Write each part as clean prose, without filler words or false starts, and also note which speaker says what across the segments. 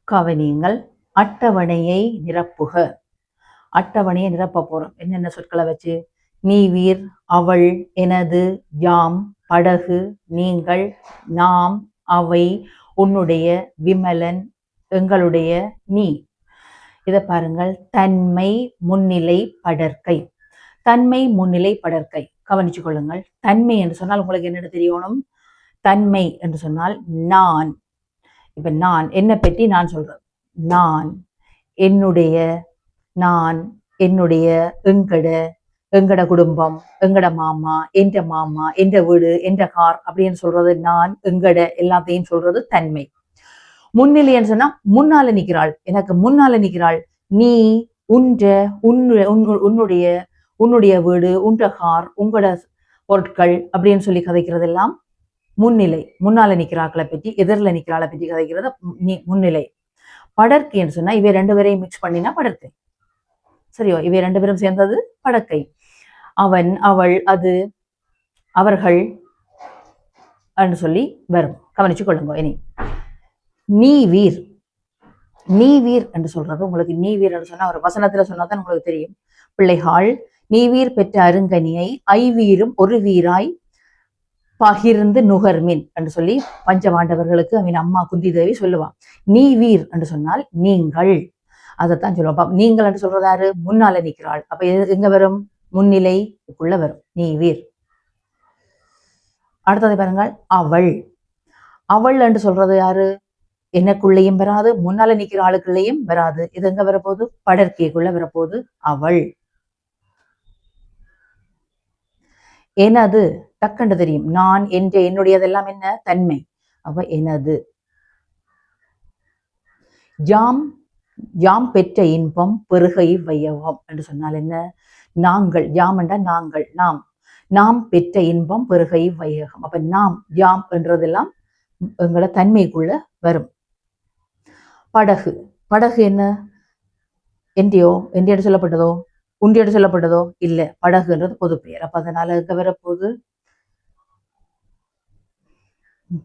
Speaker 1: கவனியுங்கள். அட்டவணையை நிரப்புக. அட்டவணையை நிரப்ப போறோம். என்னென்ன சொற்களை வச்சு? நீவீர், அவள், எனது, யாம், படகு, நீங்கள், நாம், அவை, உன்னுடைய, விமலன், எங்களுடைய, நீ. இதை பாருங்கள். தன்மை, முன்னிலை, படற்கை. தன்மை, முன்னிலை, படற்கை. கவனிச்சு கொள்ளுங்கள். தன்மை என்று சொன்னால் உங்களுக்கு என்னென்னு தெரியணும்? தன்மை என்று சொன்னால் நான். இப்ப நான் என்ன பற்றி நான் சொல்றேன். நான், என்னுடைய, நான், என்னுடைய, எங்கட குடும்பம், எங்கட மாமா, என்ற வீடு, என்ற கார் அப்படின்னு சொல்றது நான், எங்கட எல்லாத்தையும் சொல்றது தன்மை. முன்னிலைன்னு சொன்னா முன்னால நிக்கிறாள், எனக்கு முன்னால நிக்கிறாள். நீ, உன்னுடைய வீடு, உன்ற கார், உங்களோட பொருட்கள் அப்படின்னு சொல்லி கதைக்கிறது எல்லாம் முன்னிலை. முன்னால நிக்கிறாக்களை பற்றி, எதிரில் நிக்கிறாளை பற்றி கதைக்கிறது முன்னிலை. படற்கைன்னு சொன்னா இவை ரெண்டு பேரையும் மிக்ஸ் பண்ணினா படற்கை. சரியோ? இவை ரெண்டு பேரும் சேர்ந்தது படற்கை. அவன், அவள், அது, அவர்கள் சொல்லி வரும். கவனிச்சு கொள்ளுங்க. இனி நீவீர். நீவீர் என்று சொல்றது உங்களுக்கு நீவீர் என்று சொன்னா ஒரு வசனத்துல சொன்னாதான் உங்களுக்கு தெரியும். பிள்ளைகள், நீவீர் பெற்ற அருங்கனியை ஐவீரும் ஒரு வீராய் பகிர்ந்து நுகர்மின் என்று சொல்லி பஞ்சபாண்டவர்களுக்கு அவன் அம்மா குந்தி தேவி சொல்லுவான். நீவீர் என்று சொன்னால் நீங்கள். அதைத்தான் சொல்லுவோம். நீங்கள் என்று சொல்றது யாரு? முன்னால நிற்கிறாள். அப்ப எங்க வரும்? முன்னிலைக்குள்ள வரும். நீவீர். அடுத்தது பாருங்கள். அவள். அவள் என்று சொல்றது யாரு? எனக்குள்ளேயும் வராது, முன்னால நிக்கிற ஆளுக்குள்ளேயும் வராது. இது எங்க வரப்போகுது? படற்கைக்குள்ள வரப்போகுது. அவள். எனது டக்குன்னு தெரியும். நான், என்ற, என்னுடையதெல்லாம் என்ன? தன்மை. அப்ப எனது. யாம். யாம் பெற்ற இன்பம் பெருகை வையகம் என்று சொன்னால் என்ன? நாங்கள். யாம் என்றால் நாங்கள், நாம். நாம் பெற்ற இன்பம் பெருகை வையகம். அப்ப நாம், யாம் என்றதெல்லாம் எங்களை தன்மைக்குள்ள வரும். படகு. படகு என்ன? எந்தியோடு சொல்லப்பட்டதோ, உண்டியோடு சொல்லப்பட்டதோ? இல்ல. படகுன்றது பொது பெயர். அப்ப அதனால எங்க வரப்போகுது?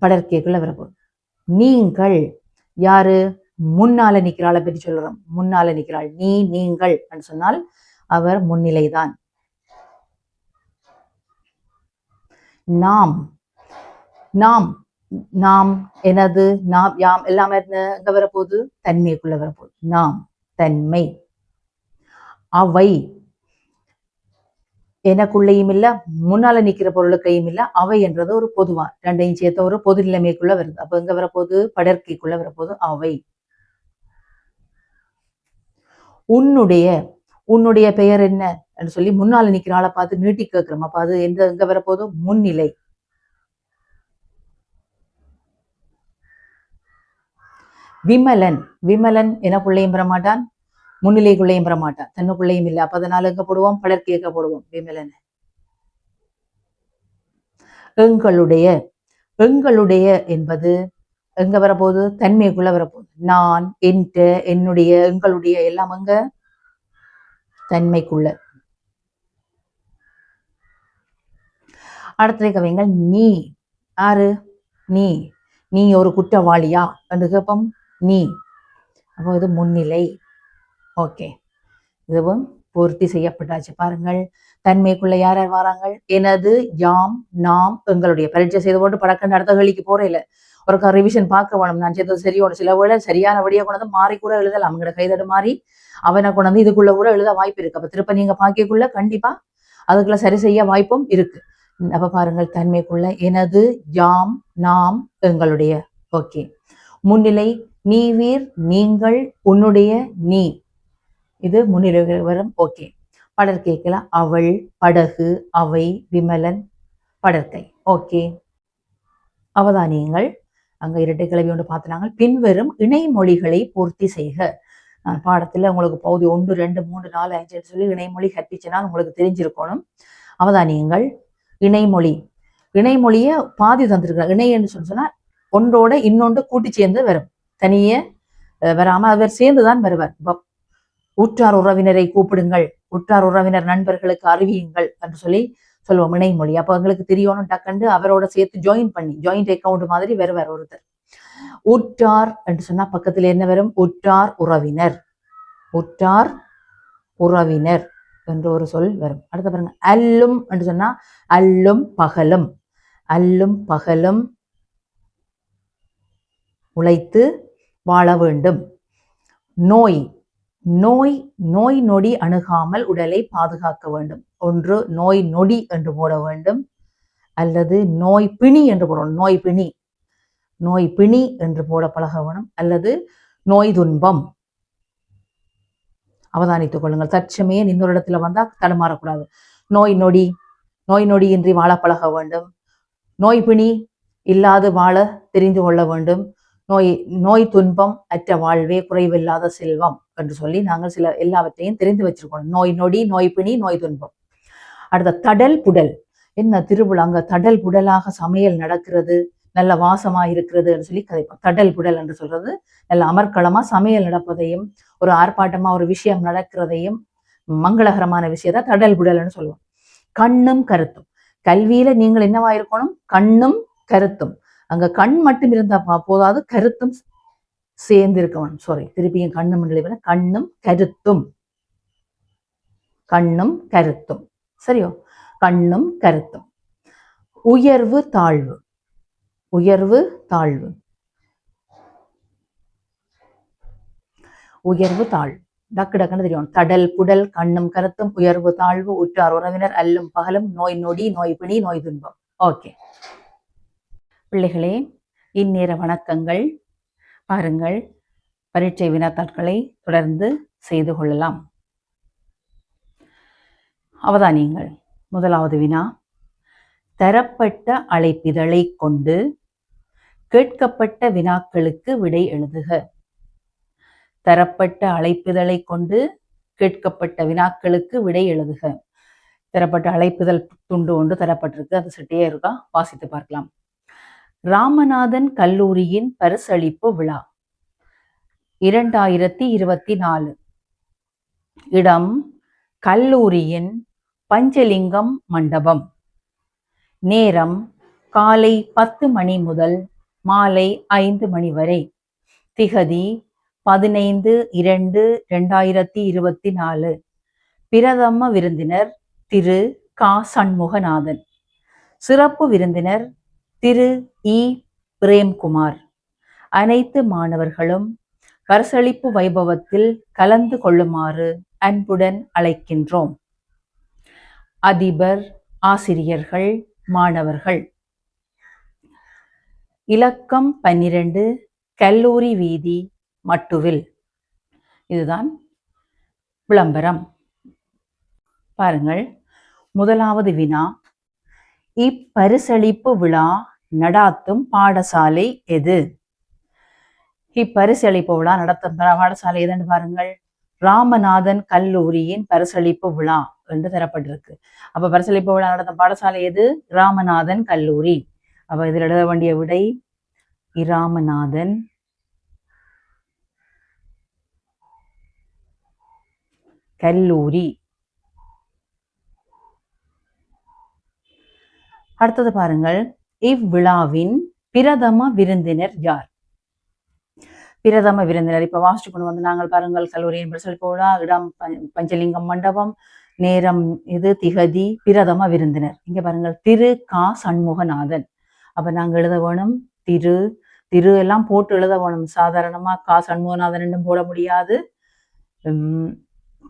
Speaker 1: படற்கைக்குள்ள வரப்போகுது. நீங்கள். யாரு? முன்னால நிக்கிறாளை பற்றி சொல்றோம். முன்னால நிக்கிறாள். நீ, நீங்கள் என்று சொன்னால் அவர் முன்னிலைதான். நாம். நாம். நாம், எனது, நாம், யாம் எல்லாமே எங்க வரப்போகுது? தன்மைக்குள்ள வரப்போகுது. நாம், தன்மை. அவை. எனக்குள்ளேயும் இல்ல, முன்னால நிக்கிற பொருளுக்கையும் இல்ல. அவை என்றது ஒரு பொதுவா ரெண்டையும் சேர்த்த ஒரு பொது நிலைமைக்குள்ள வருது. அப்ப எங்க வரப்போகுது? படற்கைக்குள்ள வரப்போகுது. அவை. உன்னுடைய. உன்னுடைய பெயர் என்ன என்று சொல்லி முன்னால நிக்கிற ஆளை பார்த்து நீட்டி கேட்கிறோம். அப்ப அது எங்க வரப்போகுது? முன்னிலை. விமலன். விமலன் எனக்குள்ளேயும் பெறமாட்டான், முன்னிலைக்குள்ளேயும் பெறமாட்டான், தன்னுக்குள்ளேயும் இல்லை. அப்ப அதனால எங்க போடுவோம்? படற்கையக்க போடுவோம். விமலன். எங்களுடைய. எங்களுடைய என்பது எங்க வரப்போகுது? தன்மைக்குள்ள வரப்போகுது. நான், என்ற, என்னுடைய, எங்களுடைய எல்லாம் எங்க? தன்மைக்குள்ள. அடுத்த கவிங்கள். நீ. யாரு? நீ. நீ ஒரு குற்றவாளியா என்று கேட்போம். நீ. அப்போ இது முன்னிலை. ஓகே, இதுவும் பூர்த்தி செய்யப்பட்டாச்சு. பாருங்கள். தன்மைக்குள்ள யார் யார் வராங்க? எனது, யாம், நாம், எங்களுடைய. பரீட்சை செய்து போட்டு படக்கண்டு அடுத்த கேள்விக்கு போறேன். ஒரு ரிவிஷன் பார்க்க வேணும். நான் செய்தது சரியோட சில வேளை சரியான வழியை கொண்டு வந்து மாறி கூட எழுதலாம். அவங்களோட கைதடு மாறி அவனை கொண்டு வந்து இதுக்குள்ள கூட எழுத வாய்ப்பு இருக்கு. அப்ப திருப்ப நீங்க பாக்கிக்குள்ள கண்டிப்பா அதுக்குள்ள சரி செய்ய வாய்ப்பும் இருக்கு. அப்ப பாருங்கள். தன்மைக்குள்ள எனது, யாம், நாம், எங்களுடைய. ஓகே. முன்னிலை. நீவீர், நீங்கள், உன்னுடைய, நீ. இது முன்னிலை வரும். ஓகே. படற்கைக்கல அவள், படகு, அவை, விமலன், படற்கை. ஓகே. அவதானியங்கள். அங்க இரட்டை கிளவி ஒன்று பார்த்துனாங்க. பின்வரும் இணைமொழிகளை பூர்த்தி செய்க. நான் பாடத்துல உங்களுக்கு பகுதி 1, 2, 3, 4, 5 சொல்லி இணைமொழி கற்பிச்சனா உங்களுக்கு தெரிஞ்சிருக்கணும். அவதானியங்கள். இணைமொழி. இணைமொழிய பாதி தந்திருக்கிறார். இணை என்று சொன்னா ஒன்றோட இன்னொன்று கூட்டி சேர்ந்து வரும். தனியே வராம அவர் சேர்ந்துதான் வருவார். உற்றார் உறவினரை கூப்பிடுங்கள், உற்றார் உறவினர் நண்பர்களுக்கு அறிவியுங்கள் என்று சொல்லி சொல்லுவோம் இணைமொழி. அப்ப எங்களுக்கு தெரியணும் டக்கண்டு அவரோட சேர்த்து ஜாயின் பண்ணி ஜாயிண்ட் அக்கௌண்ட் மாதிரி வருவார் ஒருத்தர். உற்றார் என்று சொன்னா பக்கத்தில் என்ன வரும்? உற்றார் உறவினர். உற்றார் உறவினர் என்று ஒரு சொல் வரும். அடுத்த பாருங்க, அல்லும் என்று சொன்னா அல்லும் பகலும். அல்லும் பகலும் உழைத்து வாழ வேண்டும். நோய், நோய் நோய் நொடி அணுகாமல் உடலை பாதுகாக்க வேண்டும். ஒன்று நோய் நொடி என்று போட வேண்டும், அல்லது நோய் பிணி என்று போடணும். நோய் பிணி, நோய் பிணி என்று போட பழக வேணும், அல்லது நோய் துன்பம். அவதானித்துக் கொள்ளுங்கள். தற்சமயம் இன்னொரு இடத்துல வந்தா தடுமாறக்கூடாது. நோய் நொடி, நோய் நொடியின்றி வாழ பழக வேண்டும். நோய் பிணி இல்லாது வாழ தெரிந்து கொள்ள வேண்டும். நோய் நோய் துன்பம் அற்ற வாழ்வே குறைவில்லாத செல்வம் என்று சொல்லி நாங்கள் சில எல்லாவற்றையும் தெரிந்து வச்சிருக்கோம். நோய் நொடி, நோய் பிணி, நோய் துன்பம். அடுத்த தடல் புடல். என்ன திருவிழா, அங்க தடல் புடலாக சமையல் நடக்கிறது, நல்ல வாசமா இருக்கிறது என்று சொல்லி கதைப்போம். தடல் புடல் என்று சொல்றது நல்ல அமர்க்களமா சமையல் நடப்பதையும், ஒரு ஆர்ப்பாட்டமா ஒரு விஷயம் நடக்கிறதையும், மங்களகரமான விஷயத்த தடல் புடல்னு சொல்லுவோம். கண்ணும் கருத்தும். கல்வியில நீங்கள் என்னவா இருக்கணும்? கண்ணும் கருத்தும். அங்க கண் மட்டும் இருந்தா போதாது, கருத்தும் சேர்ந்து இருக்கணும். சாரி, திருப்பியும் கண்ணும் கண்ணும் கருத்தும். கண்ணும் கருத்தும். சரியோ? கண்ணும் கருத்தும். உயர்வு தாழ்வு. உயர்வு தாழ்வு. உயர்வு தாழ்வு டக்கு டக்குன்னு தெரியும். தடல் புடல், கண்ணும் கருத்தும், உயர்வு தாழ்வு, உற்றார் உறவினர், அல்லும் பகலும், நோய் நொடி, நோய் பிணி, நோய் துன்பம். ஓகே பிள்ளைகளே, இந்நேர வணக்கங்கள். பாருங்கள், பரீட்சை வினாத்தாட்களை தொடர்ந்து செய்து கொள்ளலாம். அவதானியுங்கள். முதலாவது வினா, தரப்பட்ட அழைப்பிதழை கொண்டு கேட்கப்பட்ட வினாக்களுக்கு விடை எழுதுக. தரப்பட்ட அழைப்பிதழை கொண்டு கேட்கப்பட்ட வினாக்களுக்கு விடை எழுதுக. தரப்பட்ட அழைப்பிதழ் துண்டு ஒன்று தரப்பட்டிருக்கு, அது சட்டியே இருக்கா, வாசித்து பார்க்கலாம். ராமநாதன் கல்லூரியின் பரிசளிப்பு விழா 2024. இடம் கல்லூரியின் பஞ்சலிங்கம் மண்டபம். நேரம் காலை 10 மணி முதல் மாலை 5 மணி வரை. திகதி 15/2/2024. பிரதம விருந்தினர் திரு க. சண்முகநாதன். சிறப்பு விருந்தினர் திரு இ. பிரேம்குமார். அனைத்து மாணவர்களும் பரிசளிப்பு வைபவத்தில் கலந்து கொள்ளுமாறு அன்புடன் அழைக்கின்றோம். அதிபர், ஆசிரியர்கள், மாணவர்கள். இலக்கம் 12, கல்லூரி வீதி, மட்டுவில். இதுதான் விளம்பரம். பாருங்கள், முதலாவது வினா, இப்பரிசளிப்பு விழா நடாத்தும் பாடசாலை எது? இப்பரிசளிப்பு விழா நடத்தும் பாடசாலை எதுன்னு பாருங்கள். ராமநாதன் கல்லூரியின் பரிசளிப்பு விழா என்று தரப்பட்டிருக்கு. அப்ப பரிசளிப்பு விழா நடத்தும் பாடசாலை எது? ராமநாதன் கல்லூரி. அப்ப இதில் எழுத வேண்டிய விடை இராமநாதன் கல்லூரி. அடுத்தது பாருங்கள், இவ்விழாவின் பிரதம விருந்தினர் யார்? பிரதம விருந்தினர் இப்ப வாசிச்சு கொண்டு வந்து நாங்கள் பாருங்கள். கல்லூரியின் பரிசளிப்பு விழா, இடம் பஞ்சலிங்கம் மண்டபம், நேரம் இது, திகதி, பிரதம விருந்தினர். இங்க பாருங்கள், திரு க. சண்முகநாதன். அப்ப நாங்க எழுத வேணும் திரு. திரு எல்லாம் போட்டு எழுத வேணும். சாதாரணமா க. சண்முகநாதன் என்றும் போட முடியாது,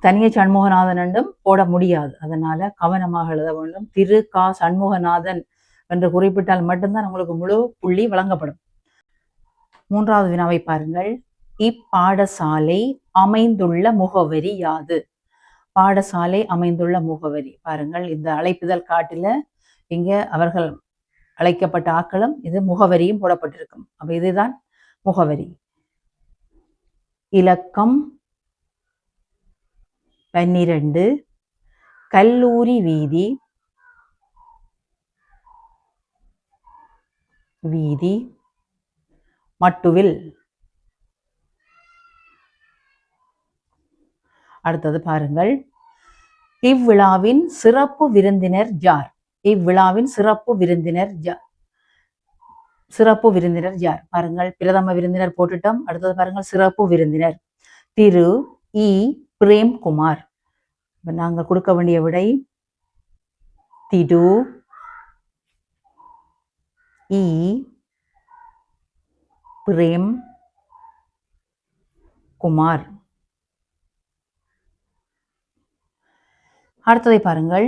Speaker 1: தனிய சண்முகநாதன் என்றும் போட முடியாது. அதனால கவனமாக எழுத வேண்டும். திரு க. சண்முகநாதன் என்று குறிப்பிட்டால் மட்டும்தான் உங்களுக்கு முழு புள்ளி வழங்கப்படும். மூன்றாவது வினாவை பாருங்கள். இப்பாடசாலை அமைந்துள்ள முகவரி யாது? பாடசாலை அமைந்துள்ள முகவரி பாருங்கள். இந்த அழைப்பிதழ் காட்டில இங்க அவர்கள் அழைக்கப்பட்ட ஆக்களும் இது முகவரியும் போடப்பட்டிருக்கும். அப்ப இதுதான் முகவரி. இலக்கம் 12, கல்லூரி வீதி, வீதி, மட்டுவில். அடுத்தது பாருங்கள், இவ்விழாவின் சிறப்பு விருந்தினர் யார்? இவ்விழாவின் சிறப்பு விருந்தினர் யார்? சிறப்பு விருந்தினர் யார்? பாருங்கள், பிரதம விருந்தினர் போட்டுட்டோம். அடுத்தது பாருங்கள், சிறப்பு விருந்தினர் திரு இ பிரேம்குமார். நாங்கள் கொடுக்க வேண்டிய விடை திரு இ பிரேம் குமார். அடுத்ததை பாருங்கள்,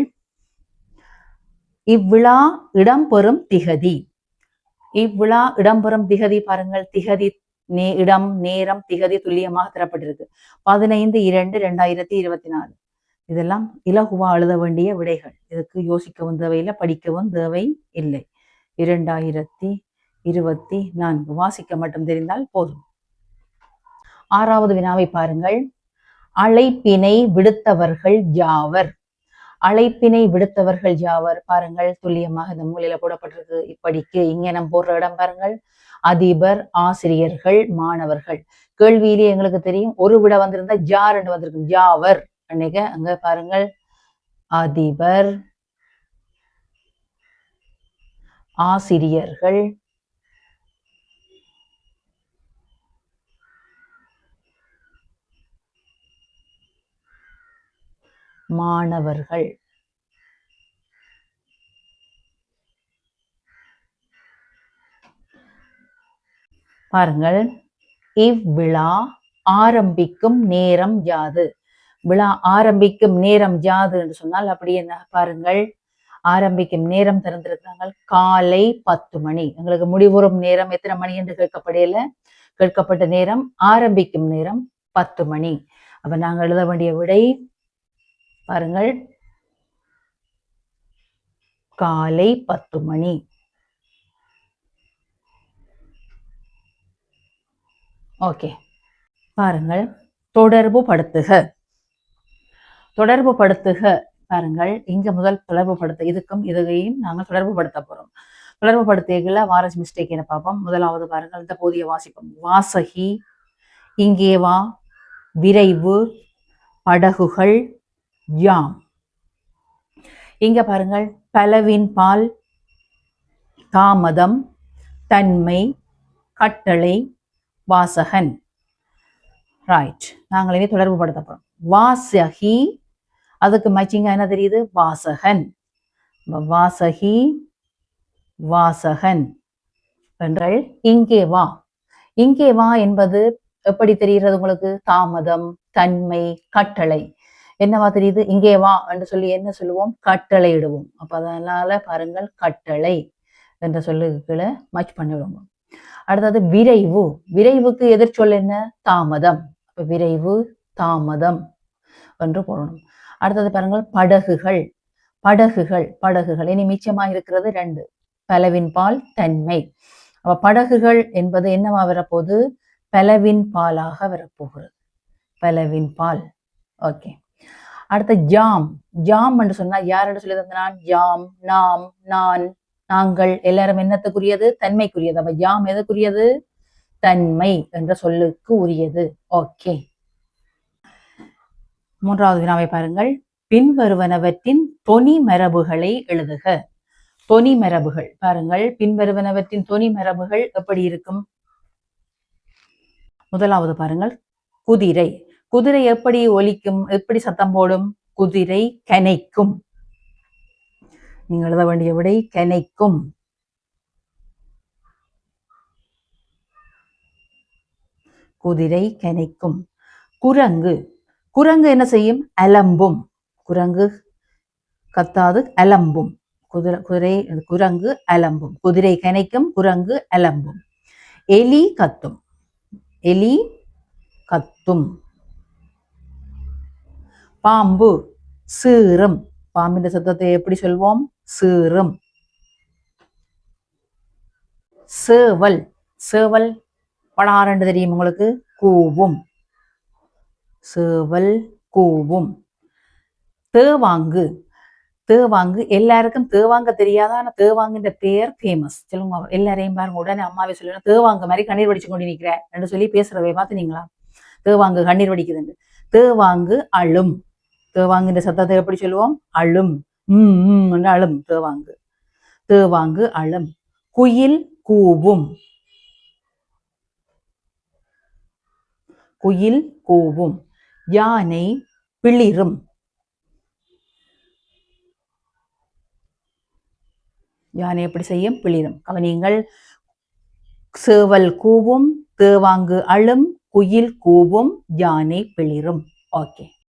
Speaker 1: இவ்விழா இடம்பெறும் திகதி. இவ்விழா இடம்பெறும் திகதி பாருங்கள், திகதி இடம் நேரம் திகதி துல்லியமாக தரப்பட்டிருக்கு. 15/2/2024. இதெல்லாம் இலகுவா எழுத வேண்டிய விடைகள். இதுக்கு யோசிக்கவும் தேவையில்லை, படிக்கவும் தேவை இல்லை. 2024 வாசிக்க மட்டும் தெரிந்தால் போதும். 6வது வினாவை பாருங்கள், அழைப்பினை விடுத்தவர்கள் யாவர்? அழைப்பினை விடுத்தவர்கள் யாவர்? பாருங்கள், துல்லியமாக இந்த மூலையில போடப்பட்டிருக்கு. இப்படிக்கு இங்கே நம்ம போடுற இடம் பாருங்கள், அதிபர், ஆசிரியர்கள், மாணவர்கள். கேள்வியிலே எங்களுக்கு தெரியும், ஒரு விட வந்திருந்தா ஜார் என்று வந்திருக்கும், யாவர். அன்னைக்கு அங்க பாருங்கள், அதிபர், ஆசிரியர்கள், மாணவர்கள். பாருங்கள், இவ்விழா ஆரம்பிக்கும் நேரம் யாது? விழா ஆரம்பிக்கும் நேரம் யாது என்று சொன்னால் அப்படி என்ன பாருங்கள், ஆரம்பிக்கும் நேரம் திறந்திருக்கிறாங்க, காலை 10 மணி. எங்களுக்கு முடிவுறும் நேரம் எத்தனை மணி என்று கேட்கப்பட்ட நேரம், ஆரம்பிக்கும் நேரம் 10 மணி. அப்ப நாங்கள் எழுத வேண்டிய விடை பாருங்கள், காலை 10 மணி. ஓகே, பாருங்கள், தொடர்பு படுத்துக. தொடர்பு படுத்துக பாருங்கள், இங்க முதல் தொடர்பு படுத்த, இதுக்கும் இதையும் நாங்கள் தொடர்பு படுத்த போறோம். தொடர்பு படுத்தியல வாரஸ் மிஸ்டேக் என்ன பார்ப்போம். முதலாவது பாருங்கள், இந்த போதிய வாசிப்போம். வாசகி, இங்கே வா, விரைவு, படகுகள், யாம். இங்க பாருங்கள், பலவின் பால், தாமதம், தன்மை, கட்டளை, வாசகன். ரைட், நாங்கள் இனி தொடர்பு படுத்த போறோம். வாசகி, அதுக்கு மேட்சிங்கா என்ன தெரியுது, வாசகன். வாசகி, வாசகன் என்றால் இங்கே வா. இங்கே வா என்பது எப்படி தெரிகிறது உங்களுக்கு? தாமதம், தன்மை, கட்டளை. என்னவா தெரியுது? இங்கே வா என்று சொல்லி என்ன சொல்லுவோம்? கட்டளை இடுவோம். அப்ப அதனால பாருங்கள், கட்டளை என்ற சொல்லுகளை மேட்ச் பண்ணிவிடுவோம். அடுத்தது விரைவு. விரைவுக்கு எதிர்ச்சொல் என்ன? தாமதம். விரைவு, தாமதம் என்று போடணும். அடுத்தது பாருங்கள், படகுகள். படகுகள், படகுகள். இனி மிச்சமாக இருக்கிறது 2, பலவின் பால், தன்மை. அப்ப படகுகள் என்பது என்னவா வரப்போகுது? பலவின் பாலாக வரப்போகிறது. பலவின் பால். ஓகே. அடுத்த ஜாம். ஜாம் என்று சொன்னா யார் என்று சொல்லி தந்தான்? ஜாம், நாம், நான், நாங்கள் எல்லாரும் என்னத்துக்குரியது? தன்மைக்குரியது. அப்ப ஜாம் எதுக்குரியது? தன்மை என்ற சொல்லுக்கு உரியது. ஓகே. 3வது வினாவை பாருங்கள், பின்வருவனவற்றின் தொனி மரபுகளை எழுதுக. தொனி மரபுகள் பாருங்கள், பின்வருவனவற்றின் தொனி மரபுகள் எப்படி இருக்கும்? முதலாவது பாருங்கள், குதிரை. குதிரை எப்படி ஒலிக்கும்? எப்படி சத்தம் போடும்? குதிரை கனைக்கும். நீங்கள் எழுத வேண்டிய விடை கனைக்கும். குதிரை கனைக்கும். குரங்கு. குரங்கு என்ன செய்யும்? அலம்பும். குரங்கு கத்தாது, அலம்பும். குரங்கு அலம்பும். குதிரை கனைக்கும், குரங்கு அலம்பும். எலி கத்தும். எலி கத்தும். பாம்பு சீறும். பாம்பின் சத்தத்தை எப்படி சொல்வோம்? சீறும். சேவல். சேவல் படாரண்டு தெரியும் உங்களுக்கு? கூவும். சேவல் கூவும். தேவாங்கு. தேவாங்கு எல்லாருக்கும் தேவாங்க தெரியாதா? ஆனா தேவாங்குன்ற பெயர் ஃபேமஸ். சொல்லுங்க, எல்லாரையும் பாருங்க, உடனே அம்மாவே சொல்லுங்க, தேவாங்க மாதிரி கண்ணீர் வடிச்சு கொண்டு நிற்கிறேன் என்று சொல்லி பேசுறவை பார்த்துனீங்களா? தேவாங்கு கண்ணீர் வடிக்குதுன்னு. தேவாங்கு அழும். தேவாங்குன்ற சத்தத்தை எப்படி சொல்லுவோம்? அழும். என்று அழும் தேவாங்கு. தேவாங்கு அழும். குயில் கூவும். குயில் கூவும். யானை பிளிரும். யானை எப்படி செய்யும்? பிளிரும். கவனியுங்கள். சேவல் கூவும், தேவாங்கு அழும், குயில் கூவும், யானை பிளிரும். ஓகே.